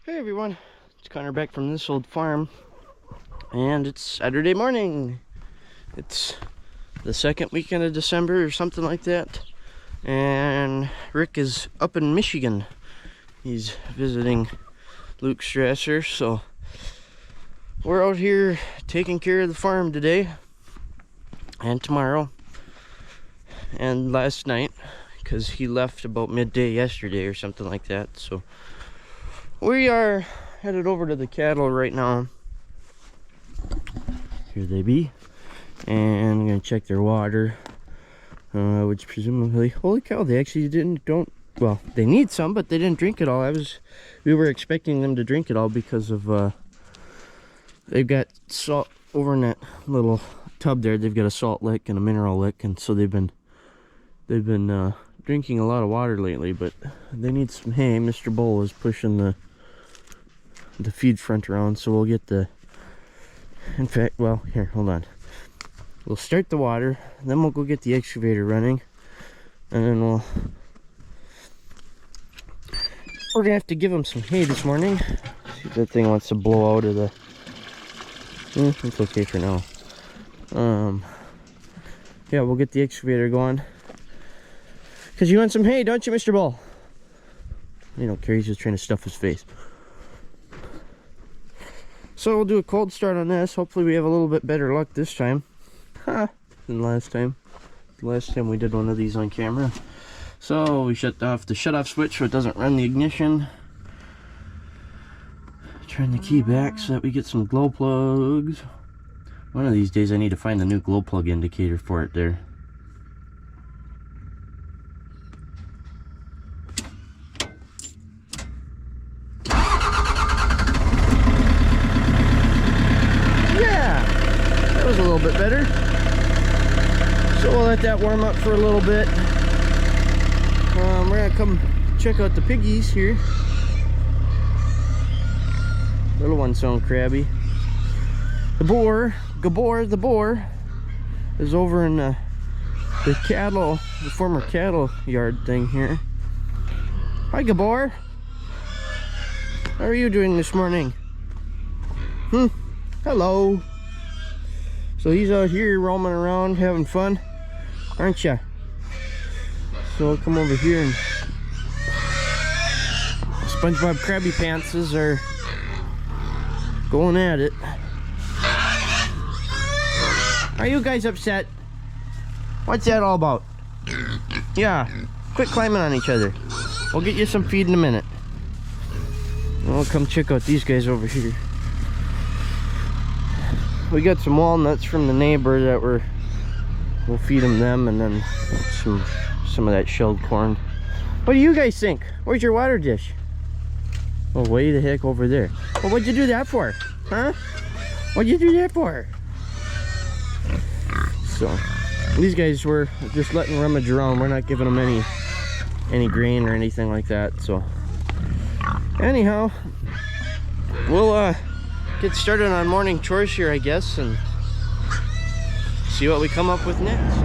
Hey everyone, it's Connor back from this old farm, and it's Saturday morning. It's the second weekend of December or something like that, and Rick is up in Michigan. He's visiting Luke Strasser, so we're out here taking care of the farm today and tomorrow and last night, because he left about midday yesterday or something like that. So we are headed over to the cattle right now. Here they be. And I'm gonna check their water. Which presumably, holy cow, they actually well, they need some, but they didn't drink it all. We were expecting them to drink it all because of, they've got salt over in that little tub there. They've got a salt lick and a mineral lick, and so they've been drinking a lot of water lately, but they need some hay. Mr. Bull is pushing the feed front around, so we'll get in fact, well, here, hold on. We'll start the water, then we'll go get the excavator running, and then we're gonna have to give them some hay this morning. See if that thing wants to blow out of the... it's okay for now. Yeah, we'll get the excavator going. Because you want some hay, don't you, Mr. Bull? You don't care, he's just trying to stuff his face. So we'll do a cold start on this. Hopefully we have a little bit better luck this time than last time. Last time we did one of these on camera. So we shut off the shut-off switch so it doesn't run the ignition. Turn the key back so that we get some glow plugs. One of these days I need to find the new glow plug indicator for it there. A little bit better, so we'll let that warm up for a little bit. We're gonna come check out the piggies here. Little ones sound crabby. The boar, Gabor the boar, is over in the former cattle yard thing here. Hi Gabor, how are you doing this morning? Hello. So he's out here roaming around having fun, aren't ya? So I'll come over here, and SpongeBob Krabby Pantses are going at it. Are you guys upset? What's that all about? Yeah, quit climbing on each other. We'll get you some feed in a minute. And we'll come check out these guys over here. We got some walnuts from the neighbor that we'll feed them, and then some of that shelled corn. What do you guys think? Where's your water dish? Oh, way the heck over there. Well, what'd you do that for? Huh? What'd you do that for? So these guys were just letting rummage around. We're not giving them any grain or anything like that. So anyhow, we'll get started on morning chores here, I guess, and see what we come up with next.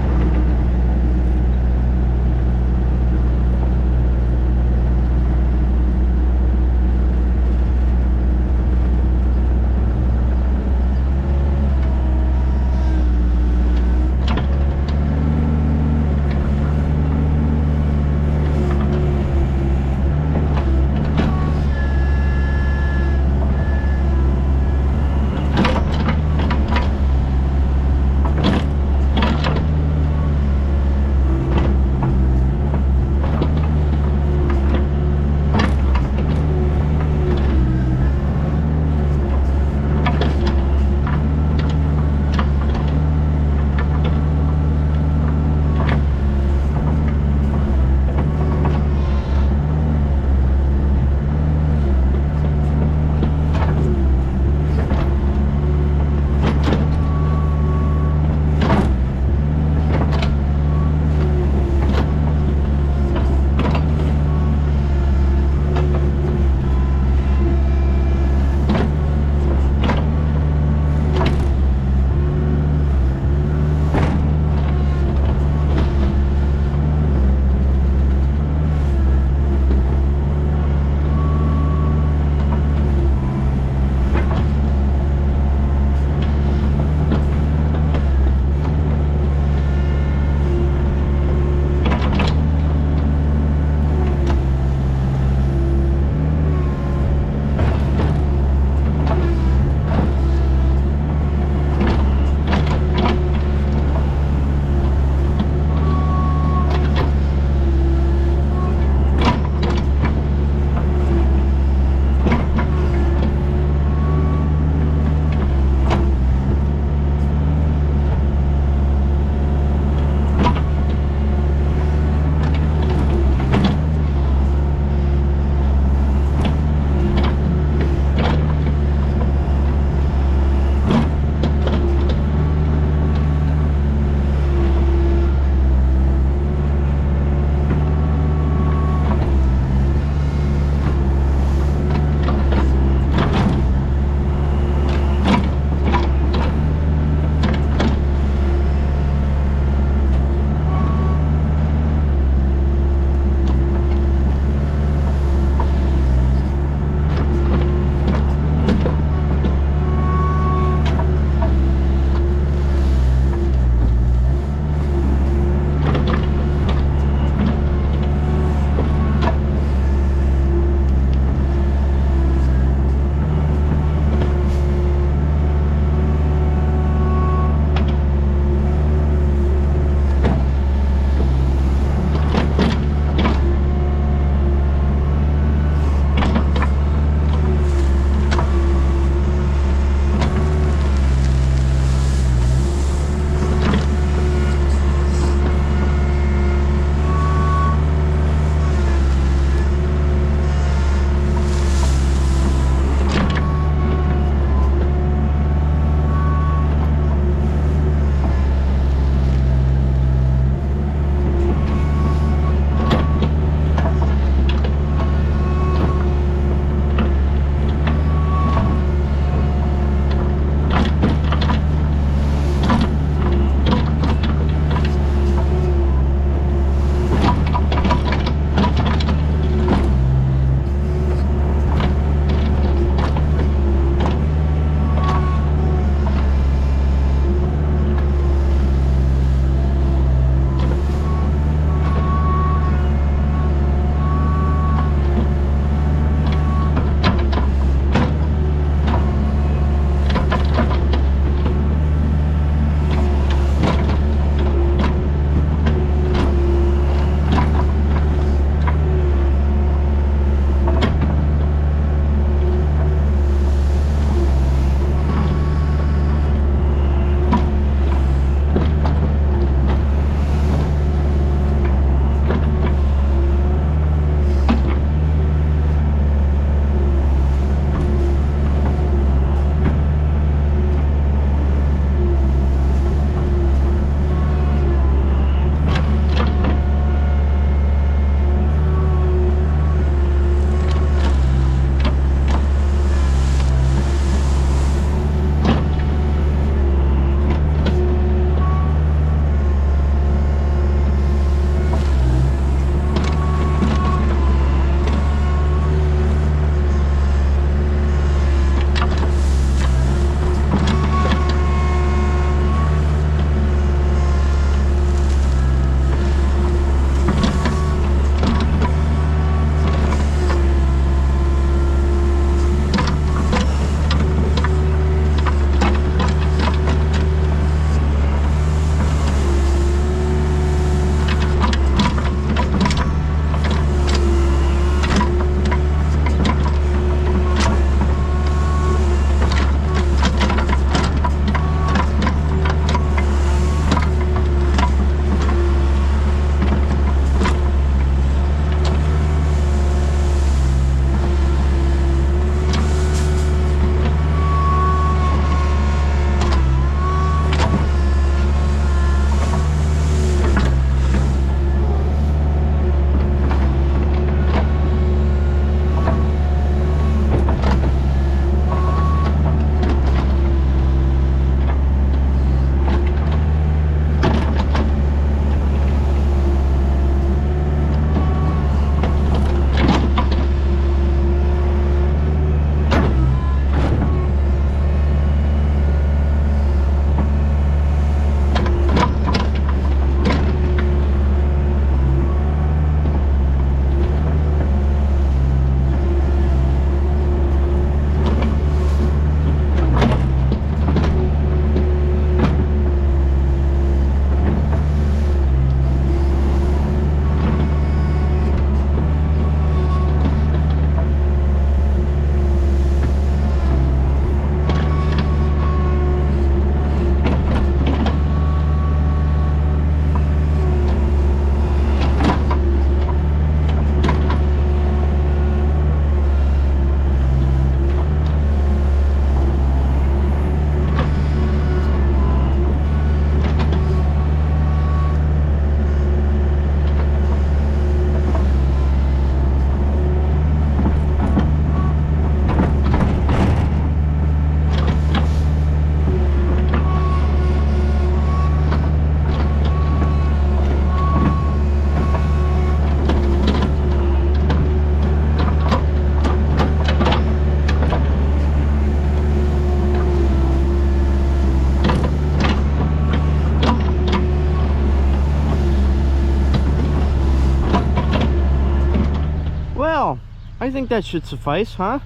I think that should suffice, huh?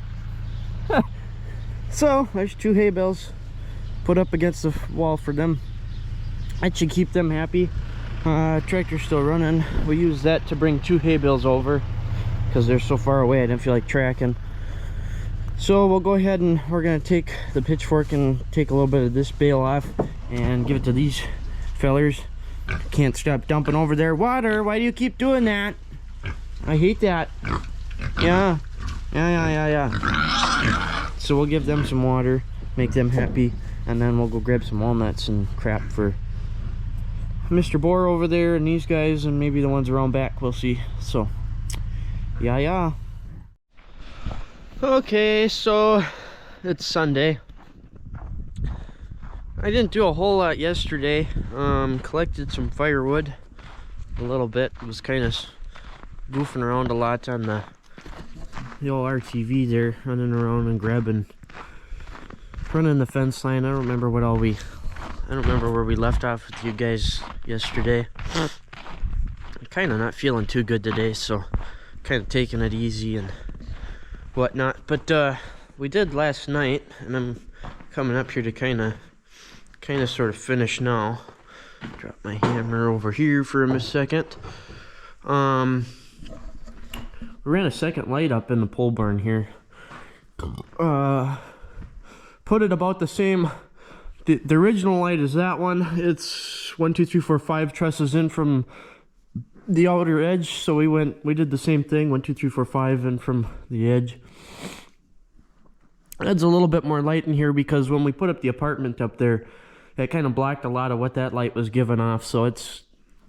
So there's 2 hay bales put up against the wall for them. That should keep them happy. Tractor's still running. We use that to bring 2 hay bales over because they're so far away I didn't feel like tracking. So we'll go ahead and we're gonna take the pitchfork and take a little bit of this bale off and give it to these fellers. Can't stop dumping over their water. Why do you keep doing that? I hate that. Yeah. So we'll give them some water, make them happy, and then we'll go grab some walnuts and crap for Mr. Boar over there and these guys, and maybe the ones around back. We'll see. So yeah. Okay, so it's Sunday. I didn't do a whole lot yesterday. Collected some firewood a little bit. It was kind of goofing around a lot on the old RTV there, running around and running the fence line. I don't remember where we left off with you guys yesterday. I'm kind of not feeling too good today, so kind of taking it easy and whatnot. But we did last night, and I'm coming up here to kind of sort of finish now. Drop my hammer over here for a second. We ran a second light up in the pole barn here. Put it about the same. The original light is that one. It's 1, 2, 3, 4, 5 trusses in from the outer edge. So we did the same thing. 1, 2, 3, 4, 5 in from the edge. Adds a little bit more light in here because when we put up the apartment up there, it kind of blocked a lot of what that light was giving off. So a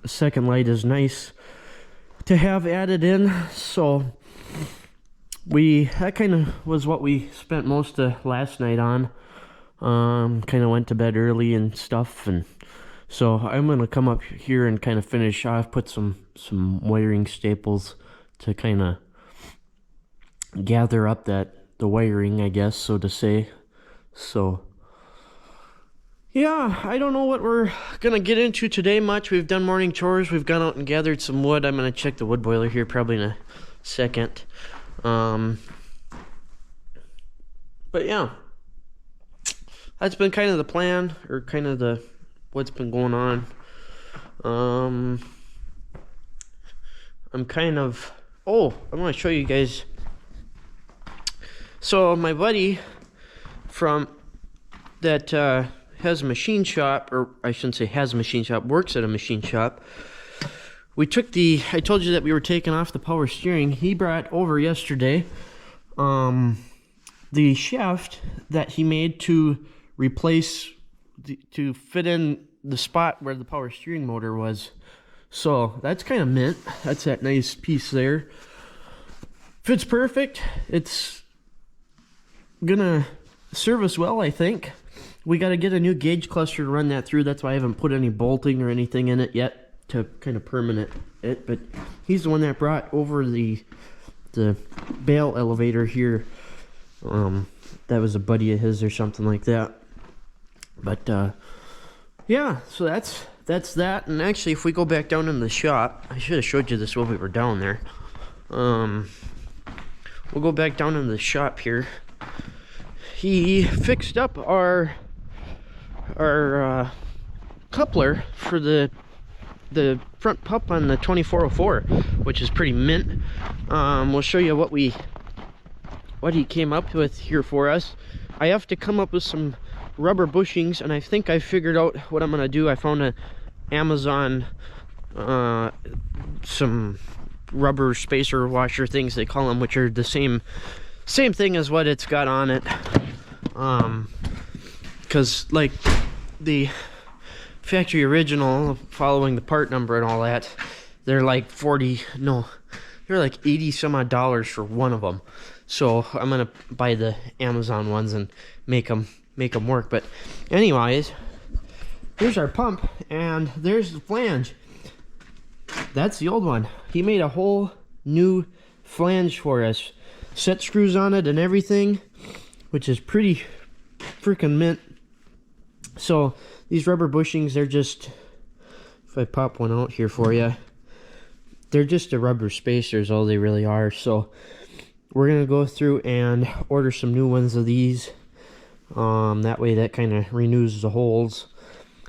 second light is nice to have added in. So that kind of was what we spent most of last night on. Kind of went to bed early and stuff, and so I'm gonna come up here and kind of finish off, put some wiring staples to kind of gather up the wiring, I guess, so to say. So yeah, I don't know what we're gonna get into today much. We've done morning chores. We've gone out and gathered some wood. I'm gonna check the wood boiler here probably in a second. But yeah, that's been kind of the plan, or kind of what's been going on. I'm kind of, I want to show you guys. So my buddy from that has a machine shop, or I shouldn't say has a machine shop, works at a machine shop. We took I told you that we were taking off the power steering. He brought over yesterday the shaft that he made to replace, to fit in the spot where the power steering motor was. So that's kind of mint. That's that nice piece there. Fits perfect. It's gonna serve us well, I think. We got to get a new gauge cluster to run that through. That's why I haven't put any bolting or anything in it yet to kind of permanent it. But he's the one that brought over the bale elevator here. That was a buddy of his or something like that. But yeah, so that's that. And actually, if we go back down in the shop, I should have showed you this when we were down there. We'll go back down in the shop here. He fixed up our coupler for the front pup on the 2404, which is pretty mint. We'll show you what he came up with here for us. I have to come up with some rubber bushings, and I think I figured out what I'm gonna do. I found a Amazon some rubber spacer washer things they call them, which are the same thing as what it's got on it. Because like the factory original, following the part number and all that, they're like they're like 80 some odd dollars for one of them. So I'm gonna buy the Amazon ones and make them work. But anyways, here's our pump, and there's the flange. That's the old one. He made a whole new flange for us, set screws on it and everything, which is pretty freaking mint. So these rubber bushings, they're just, if I pop one out here for you, they're just a rubber spacer is all they really are. So we're gonna go through and order some new ones of these. That way that kind of renews the holes.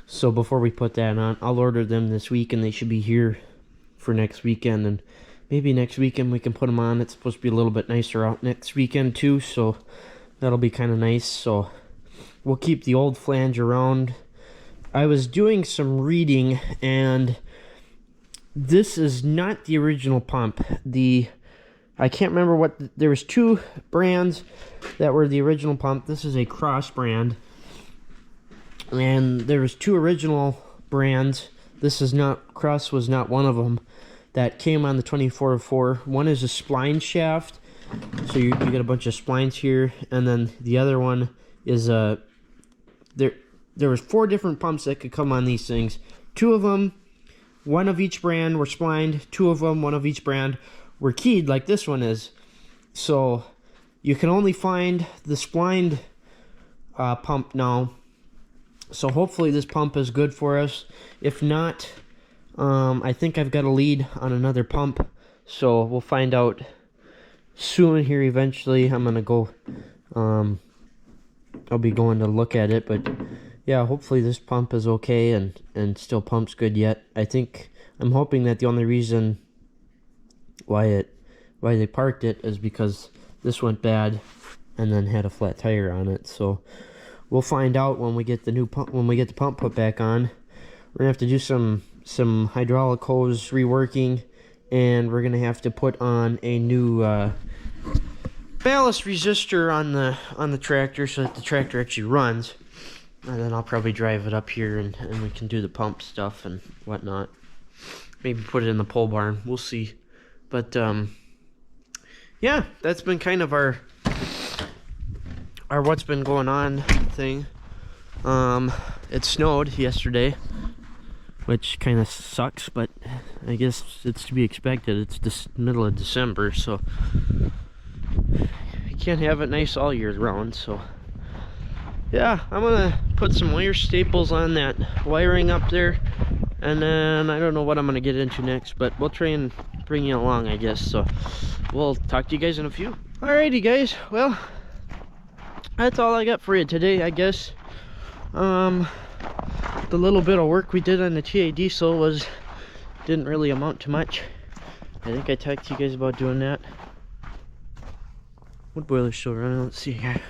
So before we put that on, I'll order them this week, and they should be here for next weekend. And maybe next weekend we can put them on. It's supposed to be a little bit nicer out next weekend too, so that'll be kind of nice. So we'll keep the old flange around. I was doing some reading, and this is not the original pump. I can't remember what, there was two brands that were the original pump. This is a Cross brand, and there was two original brands. This is not, Cross was not one of them, that came on the 2404. One is a spline shaft, so you get a bunch of splines here, and then the other one is a, there was 4 different pumps that could come on these things. 2 of them, one of each brand, were splined. 2 of them, one of each brand, were keyed like this one is. So you can only find the splined pump now. So hopefully this pump is good for us. If not, I think I've got a lead on another pump, so we'll find out soon here eventually. I'm gonna go, I'll be going to look at it, but yeah, hopefully this pump is okay and still pumps good yet. I'm hoping that the only reason why they parked it is because this went bad and then had a flat tire on it. So we'll find out when we get the new pump, when we get the pump put back on. We're gonna have to do some hydraulic hose reworking, and we're gonna have to put on a new ballast resistor on the tractor so that the tractor actually runs. And then I'll probably drive it up here and we can do the pump stuff and whatnot. Maybe put it in the pole barn. We'll see. But yeah, that's been kind of our what's been going on thing. It snowed yesterday, which kind of sucks, but I guess it's to be expected. It's the middle of December, so you can't have it nice all year round. So yeah, I'm gonna put some wire staples on that wiring up there, and then I don't know what I'm gonna get into next, but we'll try and bring you along, I guess. So we'll talk to you guys in a few. Alrighty guys, well, that's all I got for you today, I guess. The little bit of work we did on the TA diesel didn't really amount to much. I think I talked to you guys about doing that. Wood boiler's still running. Let's see here.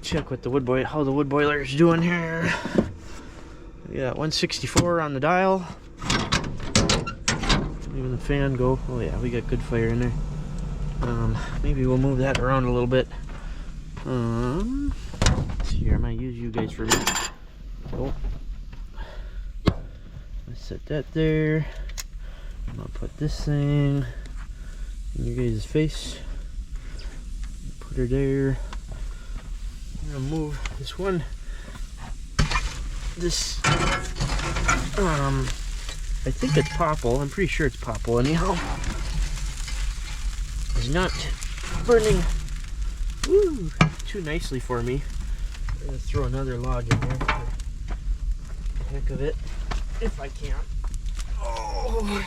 Check what how the wood boiler is doing here. We got 164 on the dial. Even the fan go. Oh yeah, we got good fire in there. Maybe we'll move that around a little bit. Let's see here. I might use you guys for a minute. Oh, let's set that there. I'm gonna put this thing in your guys' face. Put her there. I'm gonna move this one. I think it's popple. I'm pretty sure it's popple anyhow. It's not burning too nicely for me. I'm gonna throw another log in there for the heck of it, if I can. Oh.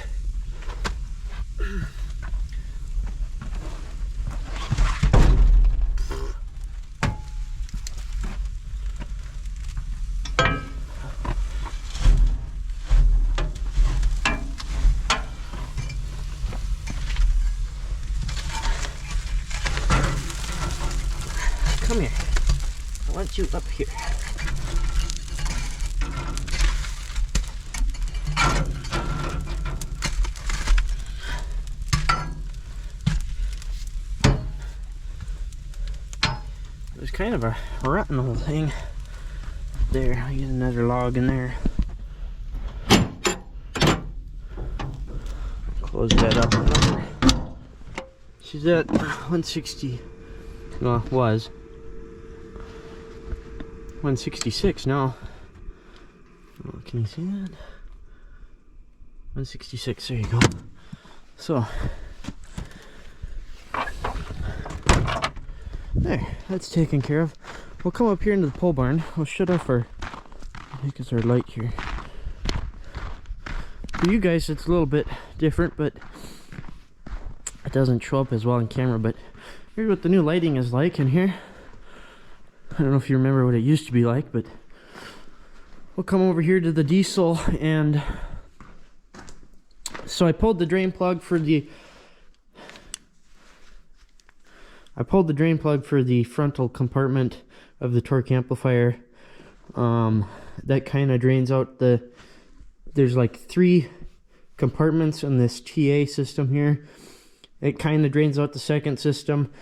Come here. I want you up here. There's kind of a rotten old thing there. I get another log in there. Close that up. She's at 160. Well, was 166 now. Oh, can you see that? 166, there you go. So there, that's taken care of. We'll come up here into the pole barn. We'll shut off our, I think it's our light here. For you guys it's a little bit different, but it doesn't show up as well on camera, but here's what the new lighting is like in here. I don't know if you remember what it used to be like, but we'll come over here to the diesel. And so I pulled the drain plug for the frontal compartment of the torque amplifier. That kind of drains out there's like 3 compartments in this TA system here. It kind of drains out the second system,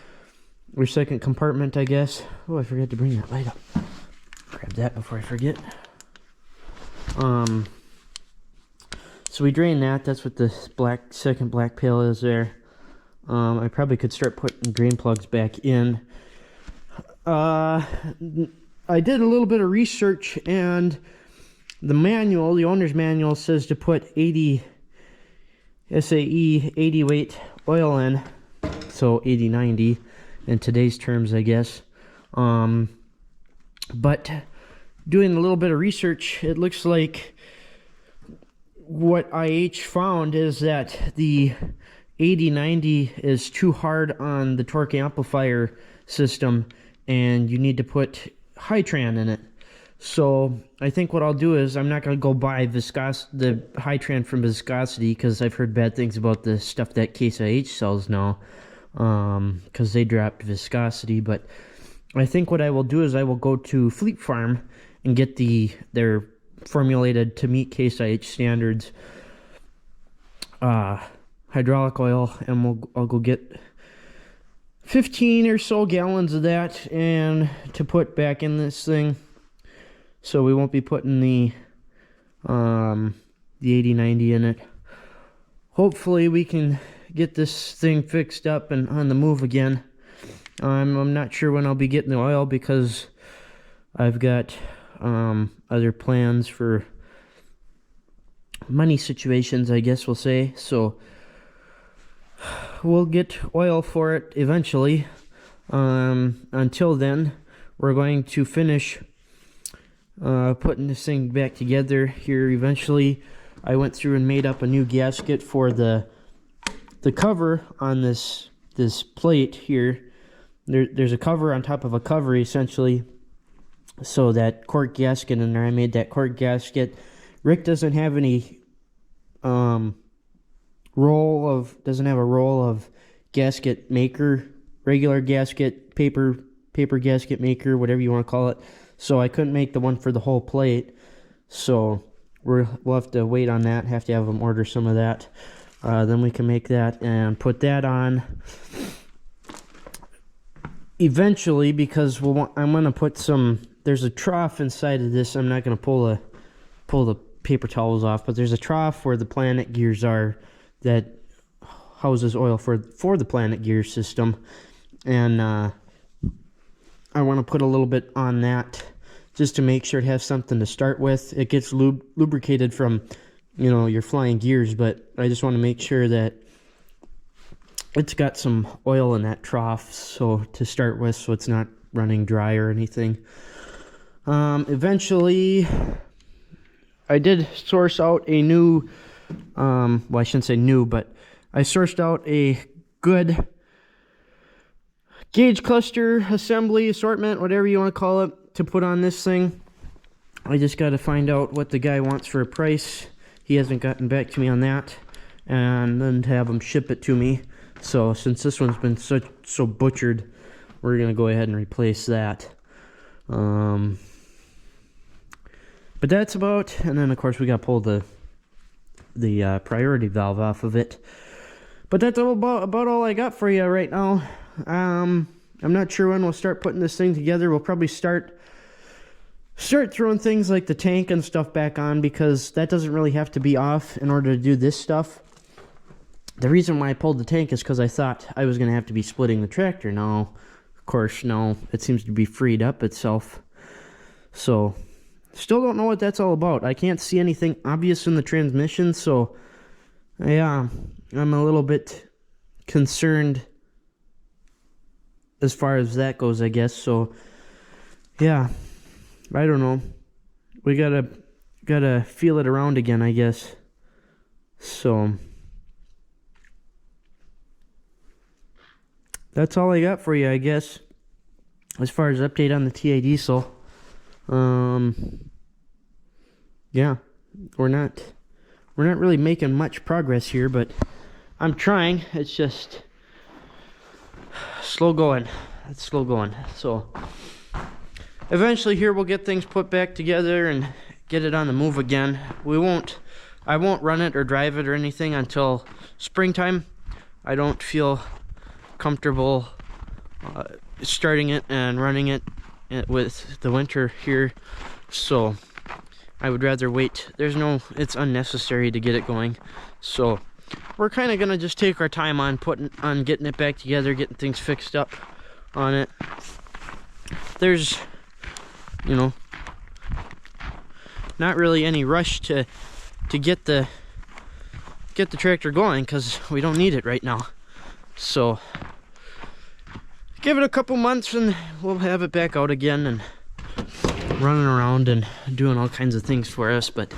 or second compartment, I guess. Oh, I forgot to bring that light up. Grab that before I forget. So we drain that. That's what the second black pail is there. I probably could start putting drain plugs back in. I did a little bit of research, and the owner's manual says to put 80 SAE 80 weight oil in, so 80-90 in today's terms, I guess. But doing a little bit of research, it looks like what IH found is that the 80-90 is too hard on the torque amplifier system, and you need to put Hitran in it. So I think what I'll do is I'm not going to go buy the Hitran from Viscosity, because I've heard bad things about the stuff that Case IH sells now, because they dropped Viscosity. But I think what I will do is I will go to Fleet Farm and get their formulated to meet Case IH standards hydraulic oil, and I'll go get 15 or so gallons of that and to put back in this thing. So we won't be putting the 80-90 in it. Hopefully we can get this thing fixed up and on the move again. I'm not sure when I'll be getting the oil, because I've got other plans for money situations, I guess we'll say. So we'll get oil for it eventually. Until then, we're going to finish putting this thing back together here eventually. I went through and made up a new gasket for the cover on this plate here. There's a cover on top of a cover, essentially. So that cork gasket in there, I made that cork gasket. Rick doesn't have any doesn't have a roll of gasket maker, regular gasket, paper gasket maker, whatever you want to call it. So I couldn't make the one for the whole plate. So we'll have to wait on that. Have to have them order some of that. Then we can make that and put that on eventually, because I'm going to put some. There's a trough inside of this. I'm not going to pull the paper towels off, but there's a trough where the Planet gears are that houses oil for the Planet gear system, and I want to put a little bit on that just to make sure it has something to start with. It gets lubricated from, your flying gears, but I just want to make sure that it's got some oil in that trough, so to start with, so it's not running dry or anything. Eventually, I did source out a new, well, I shouldn't say new, but I sourced out a good gauge cluster assembly, assortment, whatever you want to call it, to put on this thing. I just got to find out what the guy wants for a price. He hasn't gotten back to me on that, and then to have him ship it to me. So since this one's been so butchered, we're gonna go ahead and replace that. But that's about, and then of course we got to pull the priority valve off of it. But that's about all I got for you right now. I'm not sure when we'll start putting this thing together. We'll probably start throwing things like the tank and stuff back on, because that doesn't really have to be off in order to do this stuff. The reason why I pulled the tank is because I thought I was going to have to be splitting the tractor. Now, of course, no, it seems to be freed up itself. So, still don't know what that's all about. I can't see anything obvious in the transmission, so yeah, I'm a little bit concerned as far as that goes, I guess. So, yeah, I don't know. We gotta feel it around again, I guess. So, that's all I got for you, I guess, as far as update on the TA diesel. Yeah, we're not really making much progress here, but I'm trying. It's just slow going. It's slow going. So eventually here we'll get things put back together and get it on the move again. I won't run it or drive it or anything until springtime. I don't feel comfortable starting it and running it with the winter here, so I would rather wait. It's unnecessary to get it going, so we're kind of gonna just take our time on getting it back together, getting things fixed up on it. There's, you know, not really any rush to get the tractor going, because we don't need it right now. So give it a couple months and we'll have it back out again and running around and doing all kinds of things for us. But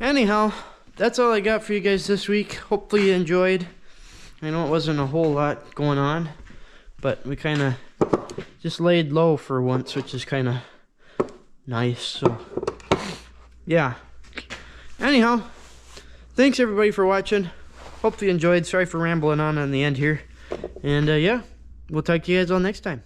anyhow, that's all I got for you guys this week. Hopefully you enjoyed. I know it wasn't a whole lot going on, but we kind of just laid low for once, which is kind of nice. So yeah, anyhow, thanks everybody for watching. Hopefully you enjoyed. Sorry for rambling on the end here, and yeah, we'll talk to you guys all next time.